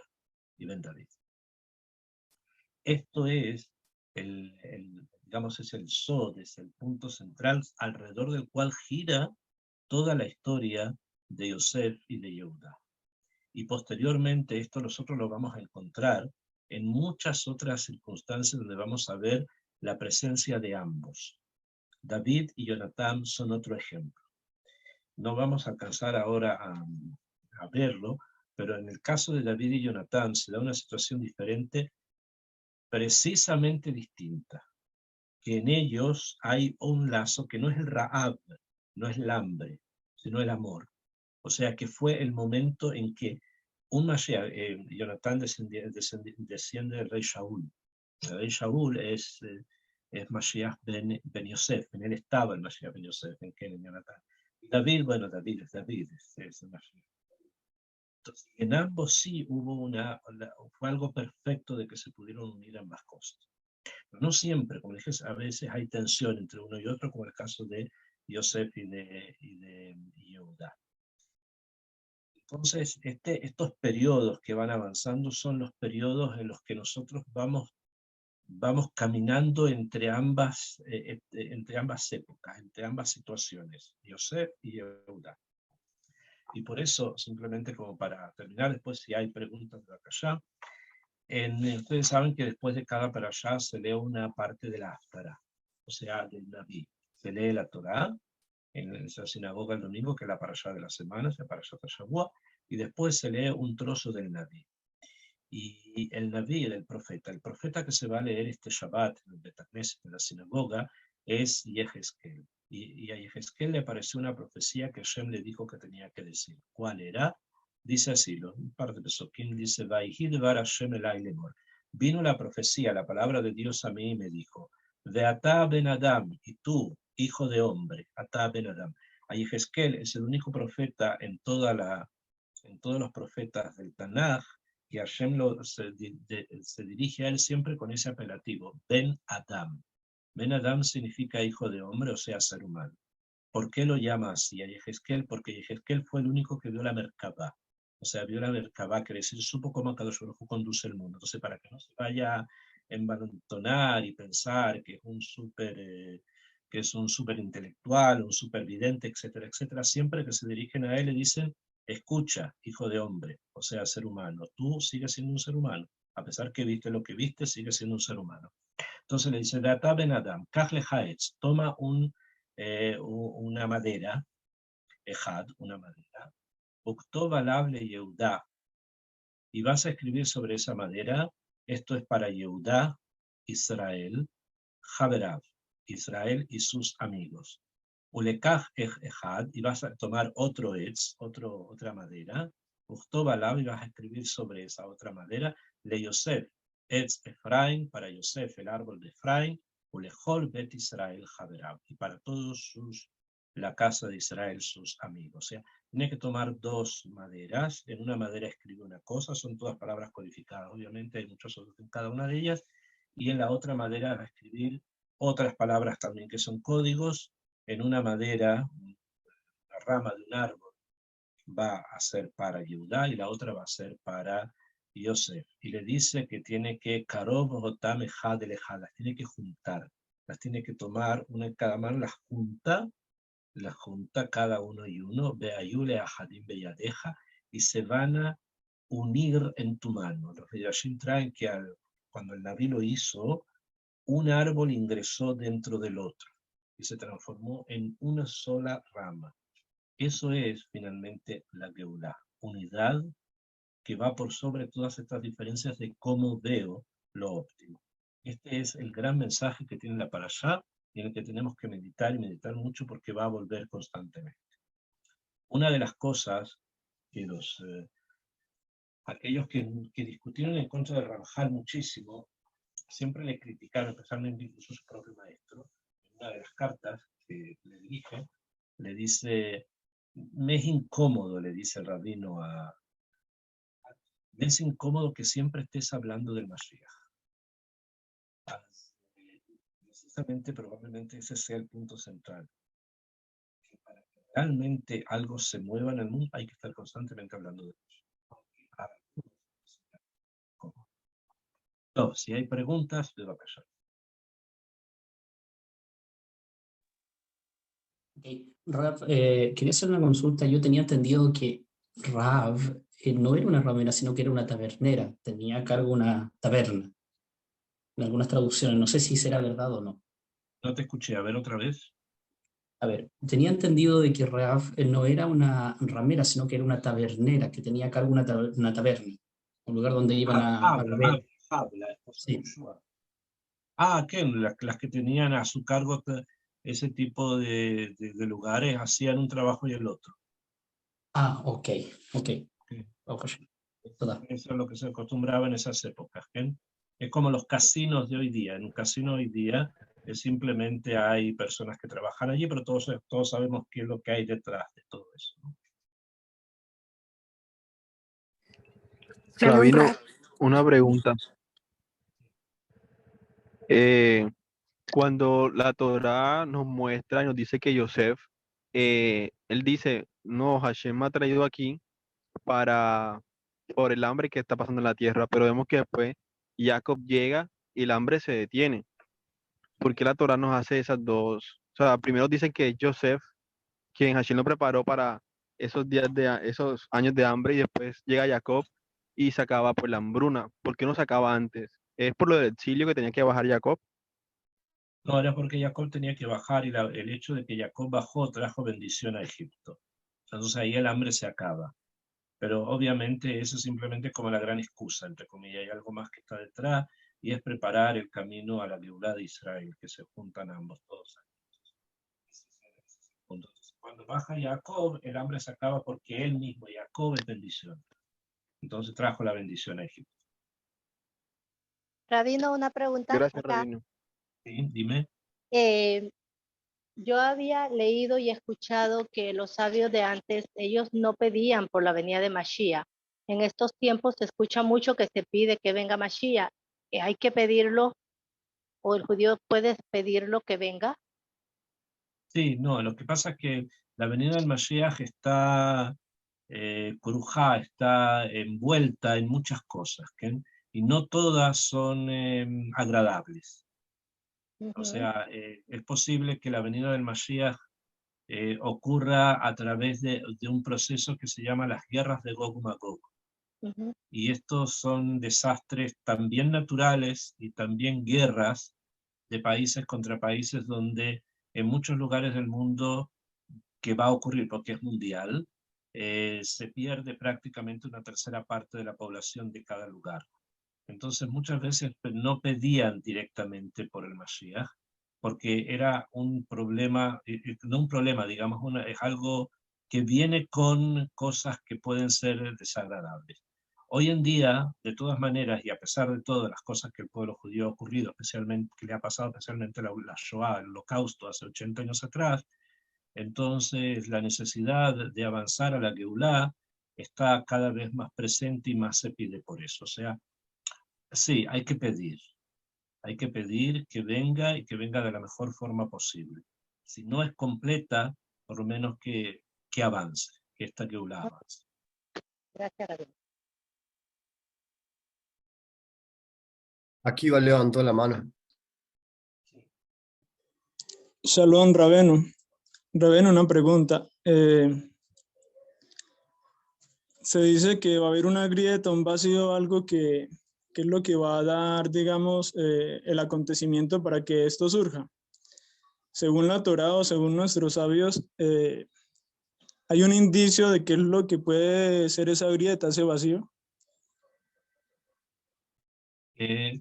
y Ben David. Esto es digamos, es el sod, es el punto central alrededor del cual gira toda la historia de Yosef y de Yehuda. Y posteriormente esto nosotros lo vamos a encontrar en muchas otras circunstancias donde vamos a ver la presencia de ambos. David y Jonatán son otro ejemplo. No vamos a alcanzar ahora a verlo, pero en el caso de David y Jonatán se da una situación diferente, precisamente distinta, que en ellos hay un lazo que no es el Raab, no es el hambre, sino el amor. O sea que fue el momento en que un Mashiach, Jonatán desciende del rey Shaul. El rey Shaul es Mashiach ben Yosef, en él estaba el Mashiach ben Yosef, en Jonatán. Y David, bueno, David es el Mashiach. Entonces, en ambos sí hubo fue algo perfecto de que se pudieron unir ambas cosas. Pero no siempre, como dije, a veces hay tensión entre uno y otro, como el caso de Yosef y de Yehuda. Entonces, estos periodos que van avanzando son los periodos en los que nosotros vamos caminando entre ambas épocas, entre ambas situaciones, Yosef y Yehuda. Y por eso, simplemente como para terminar, después si hay preguntas de acá, ustedes saben que después de cada parashá se lee una parte de la Haftarah, o sea, del Naví. Se lee la Torá en esa sinagoga el domingo, que es la parashá de la semana, la parashá de Shavuot, y después se lee un trozo del Naví. Y el Naví, el profeta que se va a leer este Shabbat en el Betagneset, en la sinagoga, es Yehezkel. Y a Yehezkel le apareció una profecía que Hashem le dijo que tenía que decir. ¿Cuál era? Dice así, un par de pesoquín dice, vino la profecía, la palabra de Dios a mí y me dijo, Veatá ben Adam, y tú, hijo de hombre, Atá ben Adam. A Yehezkel es el único profeta en todos los profetas del Tanaj, que Hashem se dirige a él siempre con ese apelativo, Ben Adam. Ben Adam significa hijo de hombre, o sea, ser humano. ¿Por qué lo llama así a Yehezkel? Porque Yehezkel fue el único que vio la Merkabah. O sea, vio la Merkabah, que decir, supo cómo Kadosh Baruj Hu conduce el mundo. Entonces, para que no se vaya a envalentonar y pensar que es un súper intelectual, un súper vidente, etcétera, etcétera, siempre que se dirigen a él le dicen, escucha, hijo de hombre, o sea, ser humano, tú sigues siendo un ser humano, a pesar que viste lo que viste, sigues siendo un ser humano. Entonces le dice, Beata ben Adam, Kajle Haetz, toma una madera, Ejad, una madera, Uktov alable Yehudá, y vas a escribir sobre esa madera, esto es para Yehudá, Israel, Javerav, Israel y sus amigos. Ulekaj ejad, y vas a tomar otro etz, otra madera, Uchtobalab, y vas a escribir sobre esa otra madera, le Yosef, etz Efraín, para Yosef, el árbol de Efraín, Ulejol bet Israel Javerab, y para todos la casa de Israel, sus amigos. O sea, tiene que tomar dos maderas, en una madera escribe una cosa, son todas palabras codificadas, obviamente hay muchos otros en cada una de ellas, y en la otra madera va a escribir otras palabras también que son códigos. En una madera, la rama de un árbol va a ser para Yehudá y la otra va a ser para Yosef. Y le dice que tiene que las tiene que juntar, las tiene que tomar una en cada mano, las junta cada uno y uno, Beayule Ahadim Beyadeja, y se van a unir en tu mano. Los Midrashim traen que cuando el Naví lo hizo, un árbol ingresó dentro del otro y se transformó en una sola rama. Eso es finalmente la Geulah, unidad que va por sobre todas estas diferencias de cómo veo lo óptimo. Este es el gran mensaje que tiene la Parashá y en el que tenemos que meditar y meditar mucho porque va a volver constantemente. Una de las cosas que aquellos que discutieron en contra de Ramjal muchísimo, siempre le criticaron, especialmente incluso su propio maestro. En una de las cartas que le dirige, le dice, me es incómodo, le dice el rabino me es incómodo que siempre estés hablando del Mashiach. Precisamente, probablemente ese sea el punto central. Que para que realmente algo se mueva en el mundo, hay que estar constantemente hablando de eso. No, si hay preguntas, le doy a pasar. Rav, quería hacer una consulta. Yo tenía entendido que Rav no era una ramera, sino que era una tabernera. Tenía a cargo una taberna. En algunas traducciones, no sé si será verdad o no. No te escuché, a ver otra vez. A ver, tenía entendido de que Rav no era una ramera, sino que era una tabernera, que tenía a cargo una taberna, un lugar donde iban a beber. La esposa de Sí. Yoshua. ¿Qué? Las que tenían a su cargo ese tipo de lugares hacían un trabajo y el otro. Ok. Sí. Ojo, toda. Eso es lo que se acostumbraba en esas épocas. ¿Eh? Es como los casinos de hoy día. En un casino hoy día simplemente hay personas que trabajan allí, pero todos sabemos qué es lo que hay detrás de todo eso, ¿no? Rabino, una pregunta. Cuando la Torá nos muestra y nos dice que Yosef, él dice, no, Hashem me ha traído aquí para, por el hambre que está pasando en la tierra, pero vemos que después Jacob llega y el hambre se detiene. ¿Por qué la Torá nos hace esas dos? O sea, primero dicen que es Yosef quien Hashem lo preparó para esos años de hambre y después llega Jacob y se acaba por la hambruna. ¿Por qué no se acaba antes? ¿Es por lo del exilio que tenía que bajar Jacob? No, era porque Jacob tenía que bajar y el hecho de que Jacob bajó trajo bendición a Egipto. Entonces ahí el hambre se acaba. Pero obviamente eso es simplemente como la gran excusa, entre comillas, hay algo más que está detrás y es preparar el camino a la Geulah de Israel, que se juntan ambos todos. Entonces, cuando baja Jacob, el hambre se acaba porque él mismo, Jacob, es bendición. Entonces trajo la bendición a Egipto. Rabino, una pregunta Gracias, acá. Rabino. ¿Sí? Dime. Yo había leído y escuchado que los sabios de antes, ellos no pedían por la venida de Mashiach. En estos tiempos se escucha mucho que se pide que venga Mashiach. ¿Hay que pedirlo o el judío puede pedirlo que venga? Sí, no, lo que pasa es que la venida del Mashiach está crujá, está envuelta en muchas cosas, ¿okay? Y no todas son agradables. O sea, es posible que la venida del Mashiach ocurra a través de un proceso que se llama las guerras de Gog y Magog. Y estos son desastres también naturales y también guerras de países contra países donde en muchos lugares del mundo que va a ocurrir porque es mundial, se pierde prácticamente una tercera parte de la población de cada lugar. Entonces muchas veces no pedían directamente por el Mashiach, porque era un problema, no un problema, digamos, es algo que viene con cosas que pueden ser desagradables. Hoy en día, de todas maneras, y a pesar de todas las cosas que el pueblo judío ha ocurrido, especialmente, que le ha pasado especialmente la Shoah, el holocausto, hace 80 años atrás, entonces la necesidad de avanzar a la Geulah está cada vez más presente y más se pide por eso. O sea, sí, hay que pedir que venga y que venga de la mejor forma posible. Si no es completa, por lo menos que avance, que esta Geulah avance. Gracias, Rabino. Aquí va, levantó la mano. Shalom, Rabeno. Rabeno, una pregunta. Se dice que va a haber una grieta, un vacío, algo que es lo que va a dar, digamos, el acontecimiento para que esto surja. Según la Torá o según nuestros sabios, ¿Hay un indicio de qué es lo que puede ser esa grieta, ese vacío? Que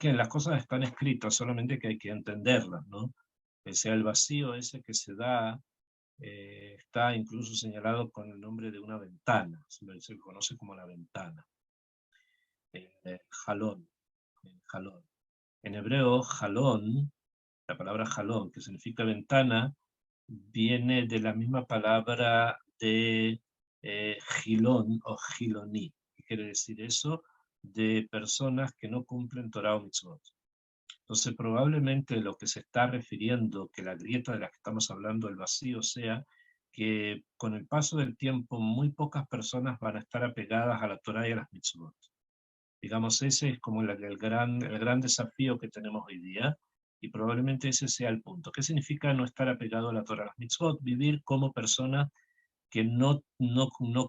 las cosas están escritas, solamente que hay que entenderlas, ¿no? O sea, el vacío ese que se da está incluso señalado con el nombre de una ventana, se conoce como la ventana, jalón, jalón. En hebreo, jalón, la palabra jalón, que significa ventana, viene de la misma palabra de gilón o giloní. ¿Qué quiere decir eso? De personas que no cumplen Torah o Mitzvot. Entonces, probablemente lo que se está refiriendo, que la grieta de la que estamos hablando, el vacío, sea que con el paso del tiempo muy pocas personas van a estar apegadas a la Torah y a las Mitzvot. Digamos, ese es como el gran desafío que tenemos hoy día, y probablemente ese sea el punto. ¿Qué significa no estar apegado a la Torah y a las Mitzvot? Vivir como personas que no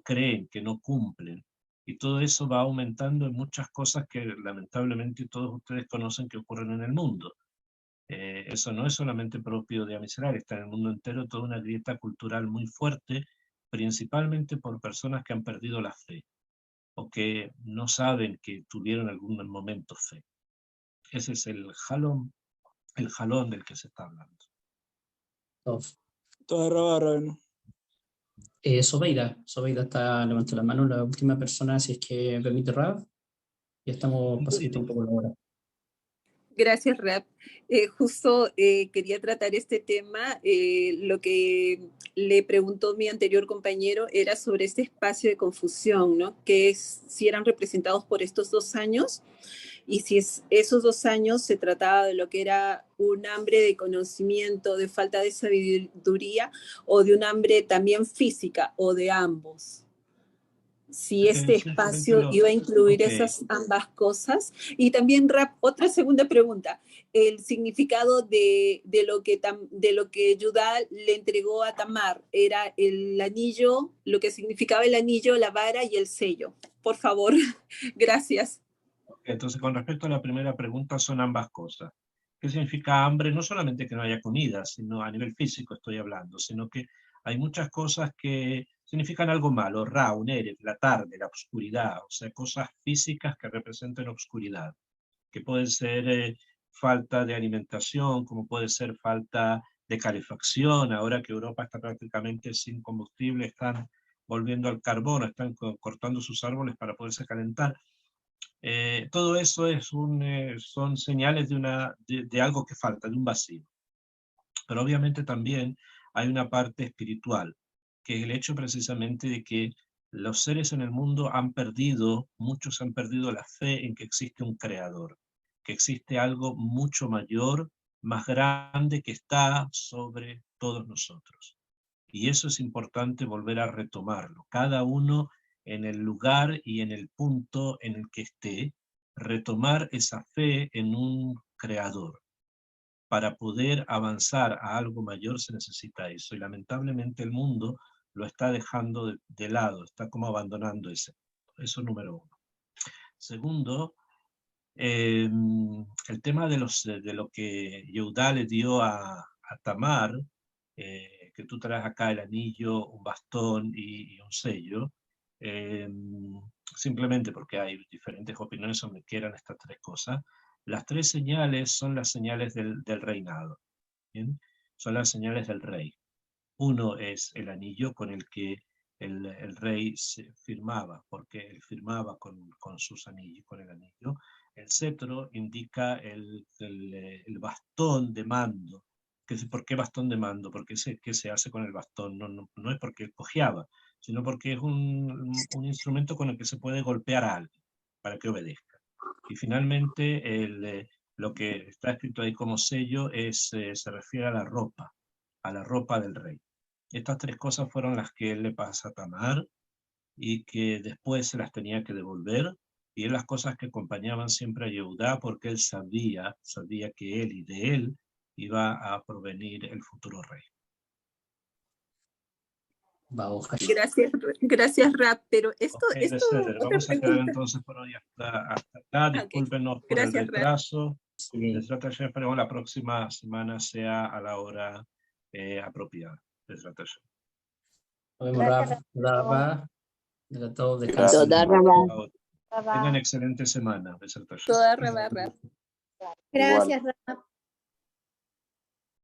creen, que no cumplen. Y todo eso va aumentando en muchas cosas que lamentablemente todos ustedes conocen que ocurren en el mundo. Eso no es solamente propio de Am Israel, está en el mundo entero toda una grieta cultural muy fuerte, principalmente por personas que han perdido la fe o que no saben que tuvieron algún momento fe. Ese es el jalón del que se está hablando. Toda rara, ¿no? Sobeida está levantando la mano, la última persona, si es que permite Rav. Ya estamos pasando un poco la hora. Gracias, Rap. Justo quería tratar este tema. Lo que le preguntó mi anterior compañero era sobre este espacio de confusión, ¿no? Si eran representados por estos 2 años y si esos 2 años se trataba de lo que era un hambre de conocimiento, de falta de sabiduría o de un hambre también física o de ambos. Si este espacio iba a incluir esas ambas cosas. Y también, Rap, otra segunda pregunta, el significado de lo que Judá le entregó a Tamar, era el anillo, lo que significaba el anillo, la vara y el sello. Por favor, gracias. Entonces, con respecto a la primera pregunta, son ambas cosas. ¿Qué significa hambre? No solamente que no haya comida, sino a nivel físico estoy hablando, sino que hay muchas cosas que significan algo malo, Ra, un Erev, la tarde, la oscuridad, o sea, cosas físicas que representan oscuridad, que pueden ser falta de alimentación, como puede ser falta de calefacción, ahora que Europa está prácticamente sin combustible, están volviendo al carbón, están cortando sus árboles para poderse calentar. Todo eso son señales de algo que falta, de un vacío. Pero obviamente también hay una parte espiritual, que es el hecho precisamente de que los seres en el mundo muchos han perdido la fe en que existe un creador, que existe algo mucho mayor, más grande, que está sobre todos nosotros. Y eso es importante volver a retomarlo. Cada uno en el lugar y en el punto en el que esté, retomar esa fe en un creador. Para poder avanzar a algo mayor se necesita eso, y lamentablemente el mundo lo está dejando de lado, está como abandonando eso número uno. Segundo, el tema de lo que Yehudá le dio a Tamar, que tú traes acá el anillo, un bastón y un sello, simplemente porque hay diferentes opiniones sobre qué eran estas 3 cosas. Las 3 señales son las señales del reinado, ¿bien? Son las señales del rey. Uno es el anillo con el que el rey se firmaba, porque él firmaba con sus anillos, con el anillo. El cetro indica el bastón de mando. ¿Por qué bastón de mando? Porque ¿qué se hace con el bastón? No es porque cojeaba, sino porque es un instrumento con el que se puede golpear a alguien para que obedezca. Y finalmente lo que está escrito ahí como sello se refiere a la ropa del rey. Estas 3 cosas fueron las que él le pasa a Tamar y que después se las tenía que devolver, y eran las cosas que acompañaban siempre a Yehudá, porque él sabía que él y de él iba a provenir el futuro rey. Gracias, Rap, pero vamos a quedar entonces por hoy hasta acá. Discúlpenos por el retraso. Sí. Esperemos la próxima semana sea a la hora apropiada. Nos vemos, Gracias, Raf. Toda Raf. De todo de Gracias. casa. Toda Rabá. Bye, bye. Tengan excelente semana. Besat Hashem. Toda Rabá, Raf. Gracias, Rafa.